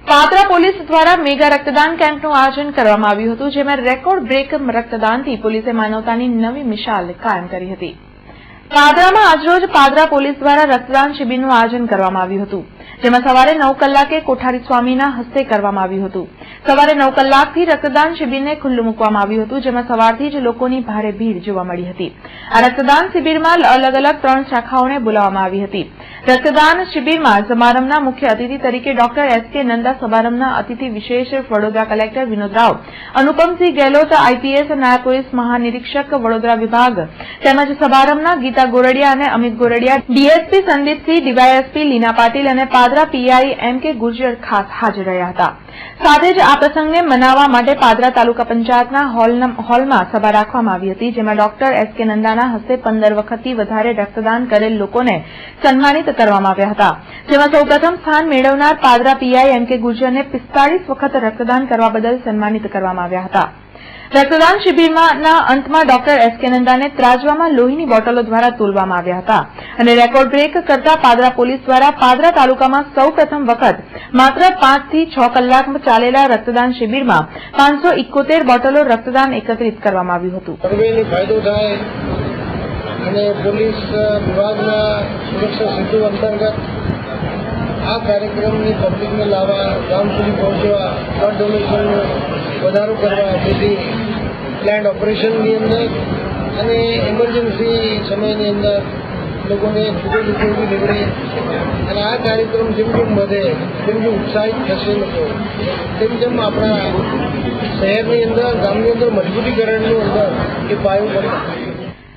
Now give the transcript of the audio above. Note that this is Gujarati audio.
પાદરા પોલીસ દ્વારા મેગા રક્તદાન કેમ્પનું આયોજન કરવામાં આવ્યું હતું, જેમાં રેકોર્ડ બ્રેક રક્તદાનથી પોલીસે માનવતાની નવી મિસાલ કાયમ કરી હતી. પાદરામાં આજરોજ પાદરા પોલીસ દ્વારા રક્તદાન શિબિરનું આયોજન કરવામાં આવ્યું હતું, જેમાં સવારે 9 કલાકે કોઠારી સ્વામીના હસ્તે કરવામાં આવ્યું હતું. સવારે 9 કલાકથી રક્તદાન શિબિરને ખુલ્લું મૂકવામાં આવ્યું હતું, જેમાં સવારથી જ લોકોની ભારે ભીડ જોવા મળી હતી. આ રક્તદાન શિબિરમાં અલગ અલગ 3 શાખાઓને બોલાવવામાં આવી હતી. રક્તદાન શિબિરમાં સમારંભના મુખ્ય અતિથિ તરીકે ડોક્ટર એસ.કે. નંદા, સમારંભના અતિથિ વિશેષ વડોદરા કલેક્ટર વિનોદ રાવ, અનુપમસિંહ ગેહલોત, આઈપીએસ નાયબ પોલીસ મહાનિરીક્ષક વડોદરા વિભાગ, તેમજ સમારંભના ગીતા ગોરડિયા અને અમિત ગોરડિયા, ડીએસપી સંદીપસિંહ, ડીવાયએસપી લીના પાટીલ અને પાદરા પીઆઈ એમ.કે. ગુર્જર ખાસ હાજર રહ્યા હતા. સાથે જ આ પ્રસંગને મનાવવા માટે પાદરા તાલુકા પંચાયતના હોલમાં સભા રાખવામાં આવી હતી, જેમાં ડોક્ટર એસ.કે. નંદાના હસ્તે 15 વખતથી વધારે રક્તદાન કરેલ લોકોને સન્માનિત કરવામાં આવ્યા હતા, જેમાં સૌપ્રથમ સ્થાન મેળવનાર પાદરા પીઆઈ એમ.કે. ગુર્જરને 45 વખત રક્તદાન કરવા બદલ સન્માનિત કરવામાં આવ્યા હતા. રક્તદાન શિબિરના અંતમાં ડોક્ટર એસ.કે. નંદાને ત્રાજવામાં લોહીની બોટલો દ્વારા તોલવામાં આવ્યા હતા અને રેકોર્ડ બ્રેક કરતા પાદરા પોલીસ દ્વારા પાદરા તાલુકામાં સૌપ્રથમ વખત માત્ર 5 થી 6 કલાક ચાલેલા રક્તદાન શિબિરમાં 571 બોટલો રક્તદાન એકત્રિત કરવામાં આવ્યું હતું. ફાયદો થાય અને પોલીસ વિભાગના સુરક્ષા સેતુ અંતર્ગત આ કાર્યક્રમની પબ્લિકને લાવવા, ગામ સુધી પહોંચવા, બ્લડ ડોનેશનનો વધારો કરવા, જેથી પ્લાન્ટ ઓપરેશનની અંદર અને ઇમરજન્સી સમયની અંદર લોકોને ખૂબ જ ઉપયોગી નીકળે અને આ કાર્યક્રમ જેમ જેમ વધે તેમ જેમ ઉત્સાહિત થશે લોકો, તેમ તેમ આપણા શહેરની અંદર, ગામની અંદર મજબૂતીકરણની અંદર એ પાયો પડે.